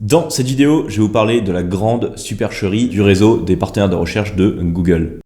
Dans cette vidéo, je vais vous parler de la grande supercherie du réseau des partenaires de recherche de Google.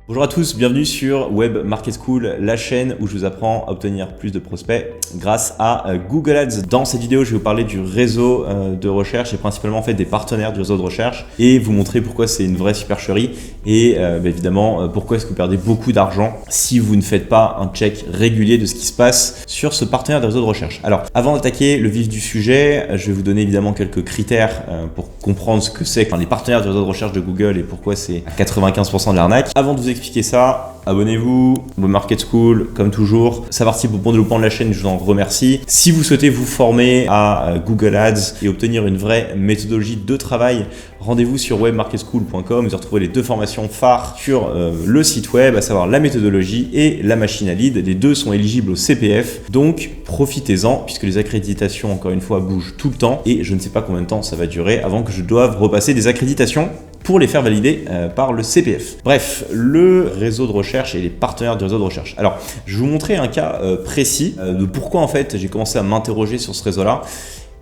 Bonjour à tous, bienvenue sur Web Market School, la chaîne où je vous apprends à obtenir plus de prospects grâce à Google Ads. Dans cette vidéo, je vais vous parler du réseau de recherche et principalement en fait des partenaires du réseau de recherche et vous montrer pourquoi c'est une vraie supercherie et évidemment pourquoi est-ce que vous perdez beaucoup d'argent si vous ne faites pas un check régulier de ce qui se passe sur ce partenaire de réseau de recherche. Alors, avant d'attaquer le vif du sujet, je vais vous donner évidemment quelques critères pour comprendre ce que c'est que les partenaires du réseau de recherche de Google et pourquoi c'est à 95% de l'arnaque. Avant de vous expliquer ça, abonnez-vous, Web Market School, comme toujours. Ça participe au bon développement de la chaîne, je vous en remercie. Si vous souhaitez vous former à Google Ads et obtenir une vraie méthodologie de travail, rendez-vous sur webmarketschool.com. Vous retrouvez les deux formations phares sur le site web, à savoir la méthodologie et la machine à lead. Les deux sont éligibles au CPF, donc profitez-en puisque les accréditations, encore une fois, bougent tout le temps et je ne sais pas combien de temps ça va durer avant que je doive repasser des accréditations pour les faire valider par le CPF. Bref, le réseau de recherche et les partenaires du réseau de recherche. Alors, je vais vous montrer un cas précis de pourquoi en fait j'ai commencé à m'interroger sur ce réseau-là.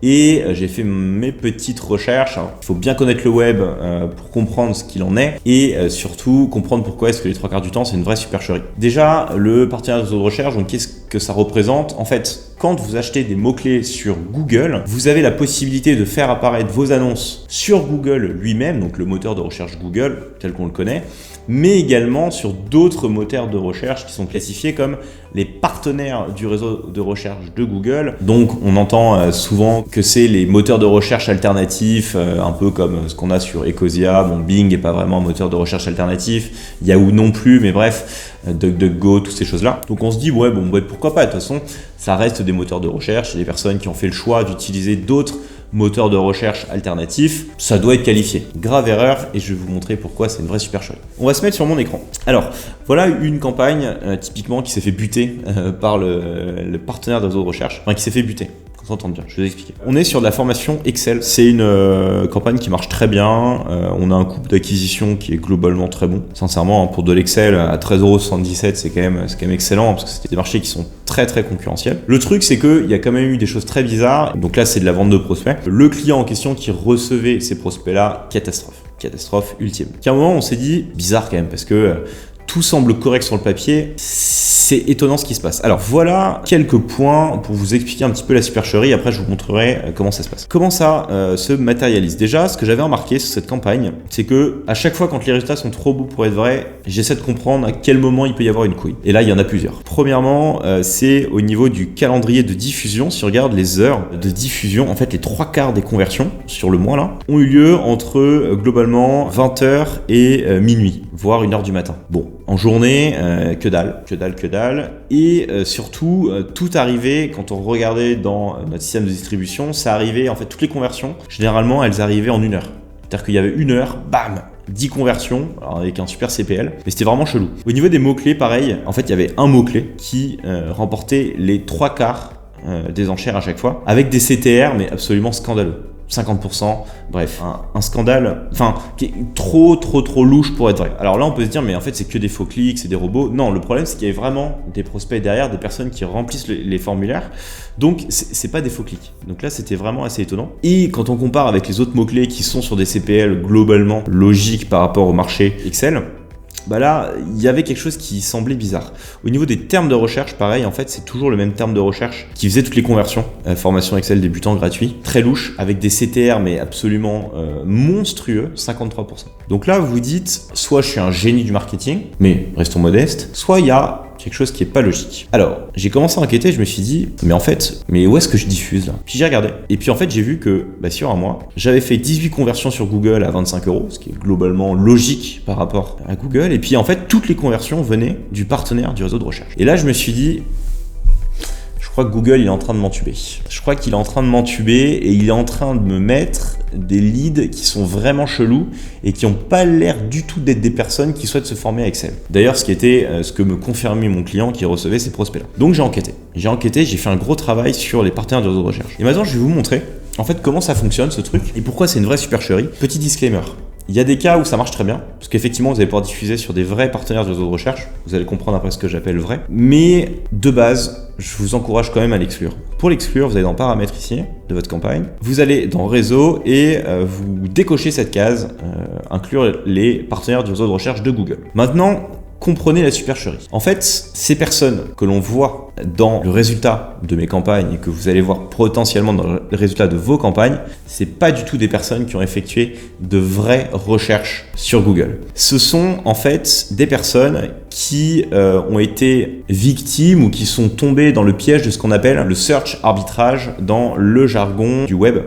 Et j'ai fait mes petites recherches. Alors, il faut bien connaître le web pour comprendre ce qu'il en est et surtout comprendre pourquoi est-ce que les trois quarts du temps c'est une vraie supercherie. Déjà, le partenaire du réseau de recherche, donc qu'est-ce que ça représente? En fait, quand vous achetez des mots-clés sur Google, vous avez la possibilité de faire apparaître vos annonces sur Google lui-même, donc le moteur de recherche Google tel qu'on le connaît, mais également sur d'autres moteurs de recherche qui sont classifiés comme les partenaires du réseau de recherche de Google. Donc on entend souvent que c'est les moteurs de recherche alternatifs, un peu comme ce qu'on a sur Ecosia. Bon, Bing n'est pas vraiment un moteur de recherche alternatif, Yahoo non plus, mais bref, DuckDuckGo, toutes ces choses-là. Donc on se dit, ouais, pourquoi pas, de toute façon, ça reste des moteurs de recherche, et des personnes qui ont fait le choix d'utiliser d'autres moteurs de recherche alternatifs, ça doit être qualifié. Grave erreur, et je vais vous montrer pourquoi c'est une vraie supercherie. On va se mettre sur mon écran. Alors, voilà une campagne typiquement qui s'est fait buter par le partenaire de réseau de recherche, enfin qui s'est fait buter. Qu'on s'entende bien, je vais vous expliquer. On est sur de la formation Excel. C'est une campagne qui marche très bien. On a un coût d'acquisition qui est globalement très bon. Sincèrement, pour de l'Excel à 13,77 €, c'est quand même excellent parce que c'est des marchés qui sont très très concurrentiels. Le truc, c'est qu'il y a quand même eu des choses très bizarres. Donc là, c'est de la vente de prospects. Le client en question qui recevait ces prospects-là, catastrophe ultime. À un moment, on s'est dit, bizarre quand même, parce que tout semble correct sur le papier, c'est étonnant ce qui se passe. Alors voilà quelques points pour vous expliquer un petit peu la supercherie, après je vous montrerai comment ça se passe. Comment ça se matérialise? Déjà, ce que j'avais remarqué sur cette campagne, c'est que à chaque fois quand les résultats sont trop beaux pour être vrais, j'essaie de comprendre à quel moment il peut y avoir une couille. Et là, il y en a plusieurs. Premièrement, c'est au niveau du calendrier de diffusion. Si on regarde les heures de diffusion, en fait les trois quarts des conversions sur le mois là, ont eu lieu entre globalement 20h et minuit, voire 1h du matin. Bon, en journée, que dalle. Et surtout, tout arrivait, quand on regardait dans notre système de distribution, ça arrivait, en fait, toutes les conversions, généralement, elles arrivaient en 1 heure. C'est-à-dire qu'il y avait 1 heure, bam, 10 conversions, alors avec un super CPL, mais c'était vraiment chelou. Au niveau des mots-clés, pareil, en fait, il y avait un mot-clé qui remportait les 3 quarts des enchères à chaque fois, avec des CTR, mais absolument scandaleux. 50%, bref, un scandale, enfin, qui est trop louche pour être vrai. Alors là, on peut se dire, mais en fait, c'est que des faux clics, c'est des robots. Non, le problème, c'est qu'il y a vraiment des prospects derrière, des personnes qui remplissent les formulaires. Donc, c'est pas des faux clics. Donc là, c'était vraiment assez étonnant. Et quand on compare avec les autres mots-clés qui sont sur des CPL globalement logiques par rapport au marché Excel, bah là, il y avait quelque chose qui semblait bizarre. Au niveau des termes de recherche, pareil, en fait, c'est toujours le même terme de recherche qui faisait toutes les conversions. Formation Excel débutant gratuit, très louche, avec des CTR, mais absolument monstrueux, 53%. Donc là, vous vous dites, soit je suis un génie du marketing, mais restons modestes, soit il y a quelque chose qui est pas logique. Alors, j'ai commencé à enquêter, je me suis dit, mais en fait, où est-ce que je diffuse là? Puis j'ai regardé. Et puis en fait, j'ai vu que sur un mois, j'avais fait 18 conversions sur Google à 25 €, ce qui est globalement logique par rapport à Google. Et puis en fait, toutes les conversions venaient du partenaire du réseau de recherche. Et là, je me suis dit, je crois que Google il est en train de m'entuber. Je crois qu'il est en train de m'entuber et il est en train de me mettre des leads qui sont vraiment chelous et qui n'ont pas l'air du tout d'être des personnes qui souhaitent se former à Excel. D'ailleurs, ce que me confirmait mon client qui recevait ces prospects-là. Donc j'ai enquêté, j'ai fait un gros travail sur les partenaires de réseau de recherche. Et maintenant, je vais vous montrer en fait, comment ça fonctionne ce truc et pourquoi c'est une vraie supercherie. Petit disclaimer. Il y a des cas où ça marche très bien, parce qu'effectivement, vous allez pouvoir diffuser sur des vrais partenaires de réseau de recherche. Vous allez comprendre après ce que j'appelle vrai. Mais de base, je vous encourage quand même à l'exclure. Pour l'exclure, vous allez dans Paramètres ici, de votre campagne. Vous allez dans Réseau et vous décochez cette case, inclure les partenaires du réseau de recherche de Google. Maintenant, comprenez la supercherie. En fait, ces personnes que l'on voit dans le résultat de mes campagnes et que vous allez voir potentiellement dans le résultat de vos campagnes, c'est pas du tout des personnes qui ont effectué de vraies recherches sur Google. Ce sont en fait des personnes qui ont été victimes ou qui sont tombées dans le piège de ce qu'on appelle le search arbitrage dans le jargon du web.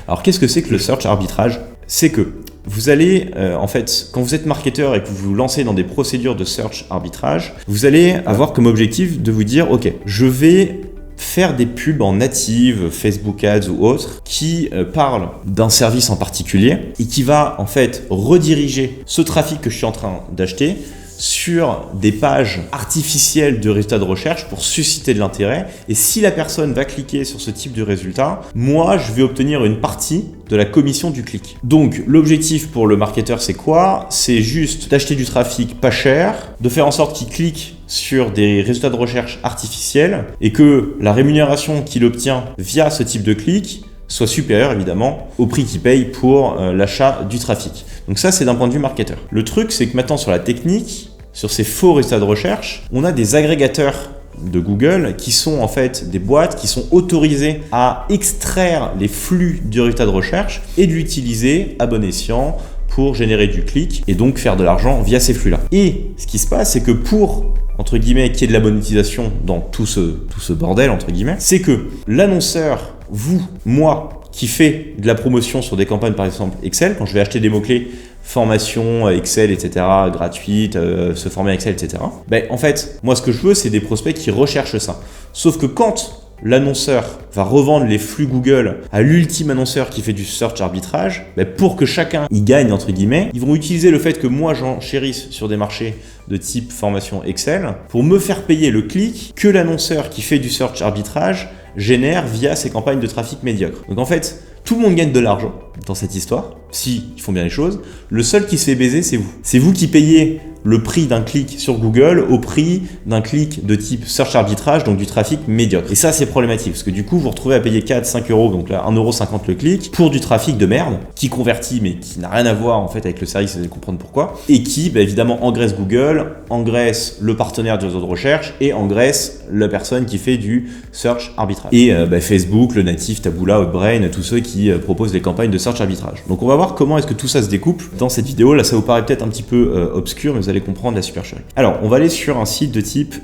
Alors qu'est-ce que c'est que le search arbitrage ? C'est que vous allez, en fait, quand vous êtes marketeur et que vous vous lancez dans des procédures de search arbitrage, vous allez avoir comme objectif de vous dire, ok, je vais faire des pubs en native, Facebook Ads ou autres, qui parlent d'un service en particulier et qui va en fait rediriger ce trafic que je suis en train d'acheter sur des pages artificielles de résultats de recherche pour susciter de l'intérêt. Et si la personne va cliquer sur ce type de résultat, moi, je vais obtenir une partie de la commission du clic. Donc, l'objectif pour le marketeur, c'est quoi ? C'est juste d'acheter du trafic pas cher, de faire en sorte qu'il clique sur des résultats de recherche artificiels et que la rémunération qu'il obtient via ce type de clic soit supérieur évidemment au prix qu'il paye pour l'achat du trafic. Donc ça, c'est d'un point de vue marketeur. Le truc, c'est que maintenant sur la technique, sur ces faux résultats de recherche, on a des agrégateurs de Google qui sont en fait des boîtes qui sont autorisées à extraire les flux du résultat de recherche et de l'utiliser à bon escient pour générer du clic et donc faire de l'argent via ces flux-là. Et ce qui se passe, c'est que pour entre guillemets qu'il y ait de la monétisation dans tout ce bordel entre guillemets, c'est que l'annonceur, vous, moi, qui fait de la promotion sur des campagnes par exemple Excel, quand je vais acheter des mots-clés formation, Excel, etc., gratuite, se former à Excel, etc. Ben, en fait, moi, ce que je veux, c'est des prospects qui recherchent ça. Sauf que quand l'annonceur va revendre les flux Google à l'ultime annonceur qui fait du search arbitrage, ben, pour que chacun y gagne, entre guillemets, ils vont utiliser le fait que moi, j'enchérisse sur des marchés de type formation Excel pour me faire payer le clic que l'annonceur qui fait du search arbitrage génère via ses campagnes de trafic médiocre. Donc en fait, tout le monde gagne de l'argent dans cette histoire, si ils font bien les choses. Le seul qui se fait baiser, c'est vous. C'est vous qui payez le prix d'un clic sur Google au prix d'un clic de type search arbitrage, donc du trafic médiocre. Et ça, c'est problématique, parce que du coup, vous vous retrouvez à payer 4, 5 euros, donc là, 1,50€ le clic, pour du trafic de merde, qui convertit, mais qui n'a rien à voir en fait avec le service, vous allez comprendre pourquoi, et qui, bah, évidemment, engraisse Google, engraisse le partenaire du réseau de recherche, et engraisse la personne qui fait du search arbitrage. Et Facebook, le natif, Taboola, Outbrain, tous ceux qui proposent des campagnes de search arbitrage. Donc on va voir comment est-ce que tout ça se découpe dans cette vidéo. Là, ça vous paraît peut-être un petit peu obscur, mais vous allez comprendre la supercherie. Alors, on va aller sur un site de type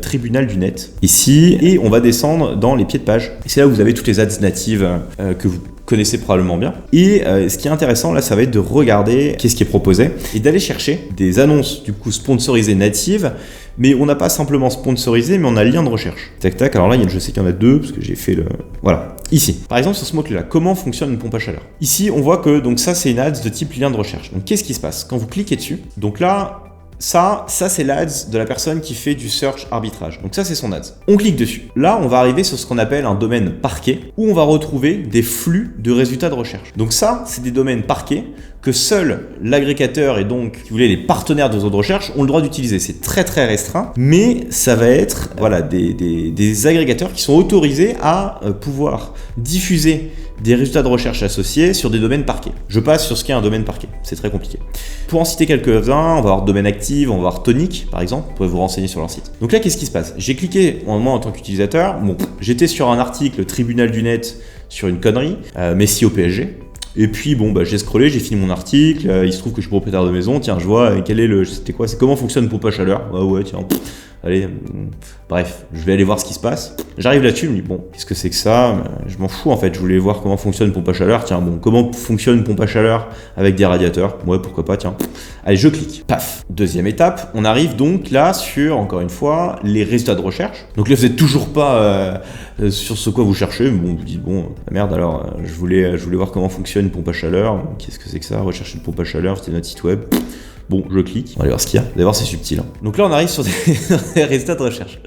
tribunal du net, ici, et on va descendre dans les pieds de page. C'est là où vous avez toutes les ads natives que vous connaissez probablement bien. Et ce qui est intéressant là, ça va être de regarder qu'est-ce qui est proposé et d'aller chercher des annonces du coup sponsorisées natives, mais on n'a pas simplement sponsorisé, mais on a lien de recherche. Tac tac, alors là je sais qu'il y en a deux parce que j'ai fait le... Voilà, ici. Par exemple sur ce mot-clé là, comment fonctionne une pompe à chaleur ? Ici on voit que donc ça c'est une ads de type lien de recherche. Donc qu'est-ce qui se passe ? Quand vous cliquez dessus, donc là, ça c'est l'ads de la personne qui fait du search arbitrage. Donc ça, c'est son ads. On clique dessus. Là, on va arriver sur ce qu'on appelle un domaine parquet où on va retrouver des flux de résultats de recherche. Donc ça, c'est des domaines parquets que seul l'agrégateur et donc, si vous voulez, les partenaires de réseaux de recherche ont le droit d'utiliser. C'est très très restreint, mais ça va être voilà, des agrégateurs qui sont autorisés à pouvoir diffuser des résultats de recherche associés sur des domaines parquets. Je passe sur ce qu'est un domaine parquet, c'est très compliqué. Pour en citer quelques-uns, on va avoir domaine active, on va avoir tonique par exemple, vous pouvez vous renseigner sur leur site. Donc là, qu'est-ce qui se passe ? J'ai cliqué, moi en tant qu'utilisateur, bon, j'étais sur un article tribunal du net sur une connerie, Messi au PSG. Et puis bon, j'ai scrollé, j'ai fini mon article, il se trouve que je suis propriétaire de maison, tiens, je vois c'était quoi, c'est comment fonctionne une pompe à chaleur. Ah ouais, tiens, allez, bref, je vais aller voir ce qui se passe. J'arrive là-dessus, je me dis bon, qu'est-ce que c'est que ça ? Je m'en fous en fait, je voulais voir comment fonctionne une pompe à chaleur. Tiens, bon, comment fonctionne une pompe à chaleur avec des radiateurs ? Ouais, pourquoi pas, tiens. Allez, je clique. Paf. Deuxième étape, on arrive donc là sur, encore une fois, les résultats de recherche. Donc là, vous n'êtes toujours pas sur ce quoi vous cherchez. Bon, vous dites bon, merde, alors je voulais voir comment fonctionne une pompe à chaleur. Qu'est-ce que c'est que ça ? Rechercher une pompe à chaleur, c'était notre site web. Bon, je clique, on va aller voir ce qu'il y a. Vous allez voir, c'est subtil. Donc là, on arrive sur des résultats de recherche.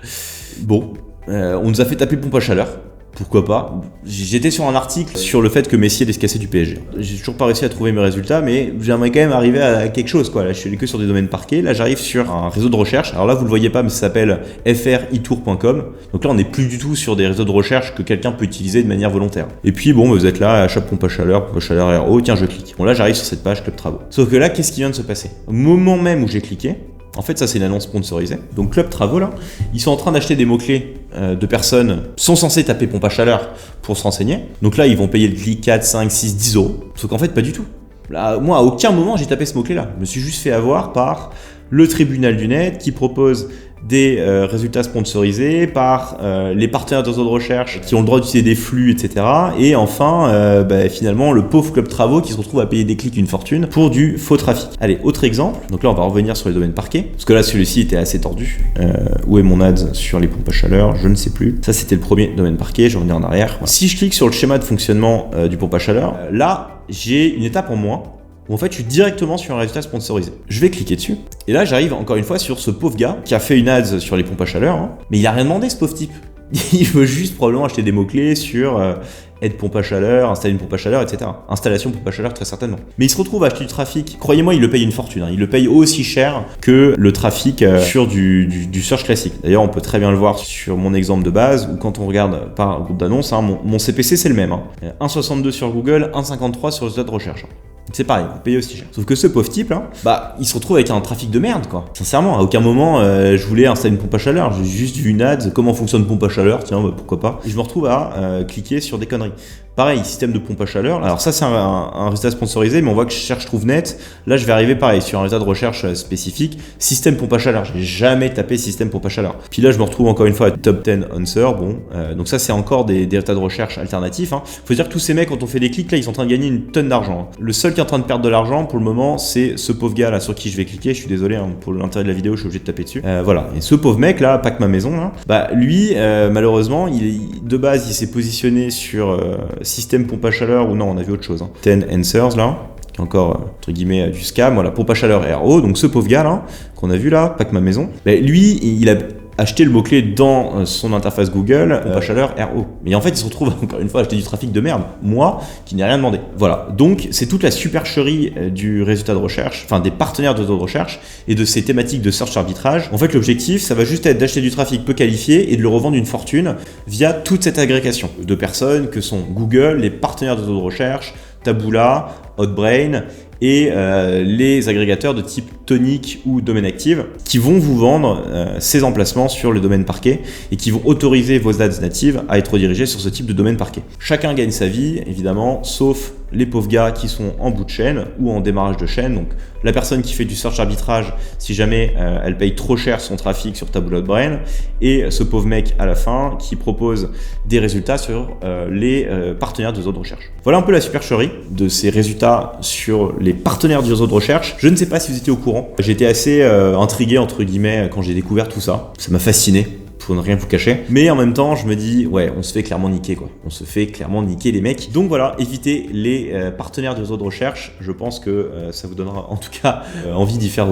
Bon, on nous a fait taper pompe à chaleur. Pourquoi pas? J'étais sur un article sur le fait que Messi allait se casser du PSG. J'ai toujours pas réussi à trouver mes résultats, mais j'aimerais quand même arriver à quelque chose, quoi. Là, je suis que sur des domaines parqués. Là, j'arrive sur un réseau de recherche. Alors là, vous le voyez pas, mais ça s'appelle fritour.com. Donc là, on n'est plus du tout sur des réseaux de recherche que quelqu'un peut utiliser de manière volontaire. Et puis, bon, vous êtes là, achat pompe à chaleur RO. Tiens, je clique. Bon, là, j'arrive sur cette page Club Travaux. Sauf que là, qu'est-ce qui vient de se passer? Au moment même où j'ai cliqué, en fait, ça, c'est une annonce sponsorisée. Donc, Club Travaux, là, ils sont en train d'acheter des mots-clés de personnes sont censées taper pompe à chaleur pour se renseigner. Donc là, ils vont payer le clic 4, 5, 6, 10 euros. Sauf qu'en fait, pas du tout. Là, moi, à aucun moment, j'ai tapé ce mot-clé-là. Je me suis juste fait avoir par le tribunal du net qui propose des résultats sponsorisés par les partenaires de réseaux de recherche qui ont le droit d'utiliser des flux, etc. Et enfin, finalement, le pauvre Club Travaux qui se retrouve à payer des clics une fortune pour du faux trafic. Allez, autre exemple. Donc là, on va revenir sur les domaines parqués. Parce que là, celui-ci était assez tordu. Où est mon ad sur les pompes à chaleur? Je ne sais plus. Ça, c'était le premier domaine parqué. Je vais revenir en arrière. Voilà. Si je clique sur le schéma de fonctionnement du pompe à chaleur, là, j'ai une étape en moins où en fait je suis directement sur un résultat sponsorisé. Je vais cliquer dessus et là j'arrive encore une fois sur ce pauvre gars qui a fait une ads sur les pompes à chaleur, hein, mais il a rien demandé ce pauvre type. Il veut juste probablement acheter des mots-clés sur aide pompe à chaleur, installer une pompe à chaleur, etc. Installation pompe à chaleur très certainement. Mais il se retrouve à acheter du trafic. Croyez-moi, il le paye une fortune. Hein. Il le paye aussi cher que le trafic sur du search classique. D'ailleurs, on peut très bien le voir sur mon exemple de base où quand on regarde par groupe d'annonces, hein, mon CPC c'est le même. Hein. 1,62 sur Google, 1,53 sur les résultats de recherche. Hein. C'est pareil, vous payez aussi cher. Sauf que ce pauvre type là, il se retrouve avec un trafic de merde quoi. Sincèrement, à aucun moment je voulais installer une pompe à chaleur. J'ai juste vu une ad, comment fonctionne pompe à chaleur, tiens pourquoi pas. Et je me retrouve à cliquer sur des conneries. Pareil, système de pompe à chaleur. Alors ça c'est un résultat sponsorisé, mais on voit que je cherche trouve net. Là je vais arriver pareil sur un résultat de recherche spécifique. Système pompe à chaleur. J'ai jamais tapé système pompe à chaleur. Puis là je me retrouve encore une fois à top 10 answer. Bon, donc ça c'est encore des résultats de recherche alternatifs. Hein. Faut dire que tous ces mecs quand on fait des clics là, ils sont en train de gagner une tonne d'argent. Hein. Le seul qui est en train de perdre de l'argent pour le moment, c'est ce pauvre gars là sur qui je vais cliquer. Je suis désolé hein, pour l'intérêt de la vidéo, je suis obligé de taper dessus. Voilà. Et ce pauvre mec là, Pack ma maison là, lui malheureusement, de base il s'est positionné sur système pompe à chaleur ou non, on a vu autre chose. Hein. 10 answers là, qui est encore entre guillemets du scam. Voilà, pompe à chaleur RO. Donc ce pauvre gars là qu'on a vu là, Pack ma maison. Lui, il a acheter le mot-clé dans son interface Google, pompe à chaleur RO. Mais en fait, il se retrouve encore une fois à acheter du trafic de merde. Moi, qui n'ai rien demandé. Voilà. Donc, c'est toute la supercherie du résultat de recherche, enfin des partenaires de réseau de recherche et de ces thématiques de search arbitrage. En fait, l'objectif, ça va juste être d'acheter du trafic peu qualifié et de le revendre une fortune via toute cette agrégation de personnes que sont Google, les partenaires de réseau de recherche, Taboola, Outbrain et les agrégateurs de type Tonic ou Domaine Active qui vont vous vendre ces emplacements sur le domaine parquet et qui vont autoriser vos ads natives à être redirigées sur ce type de domaine parquet. Chacun gagne sa vie, évidemment, sauf les pauvres gars qui sont en bout de chaîne ou en démarrage de chaîne. Donc la personne qui fait du search arbitrage, si jamais elle paye trop cher son trafic sur Taboola Outbrain, et ce pauvre mec à la fin qui propose des résultats sur les partenaires de réseau de recherche. Voilà un peu la supercherie de ces résultats sur les partenaires du réseau de recherche. Je ne sais pas si vous étiez au courant. J'étais assez intrigué entre guillemets quand j'ai découvert tout ça. Ça m'a fasciné. Pour ne rien vous cacher. Mais en même temps, je me dis, ouais, on se fait clairement niquer, quoi. On se fait clairement niquer, les mecs. Donc voilà, évitez les partenaires de réseau de recherche. Je pense que ça vous donnera, en tout cas, envie d'y faire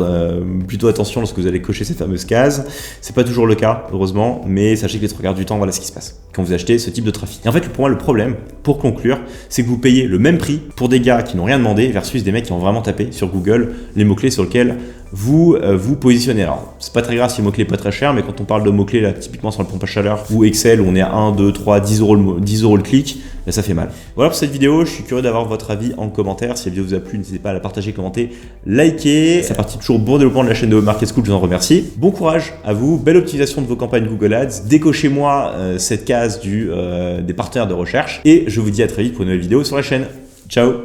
plutôt attention lorsque vous allez cocher ces fameuses cases. C'est pas toujours le cas, heureusement, mais sachez que les 3 quarts du temps, voilà ce qui se passe quand vous achetez ce type de trafic. Et en fait, pour moi, le problème, pour conclure, c'est que vous payez le même prix pour des gars qui n'ont rien demandé versus des mecs qui ont vraiment tapé sur Google les mots-clés sur lesquels vous vous positionnez. Alors, c'est pas très grave si le mot-clé est pas très cher, mais quand on parle de mots-clés, là, typiquement sur le pompe à chaleur ou Excel, où on est à 1, 2, 3, 10 euros le clic, là, ça fait mal. Voilà pour cette vidéo, je suis curieux d'avoir votre avis en commentaire. Si la vidéo vous a plu, n'hésitez pas à la partager, commenter, liker. Ça participe toujours au bon développement de la chaîne de Web Market School, je vous en remercie. Bon courage à vous, belle optimisation de vos campagnes Google Ads. Décochez-moi cette case des partenaires de recherche et je vous dis à très vite pour une nouvelle vidéo sur la chaîne. Ciao!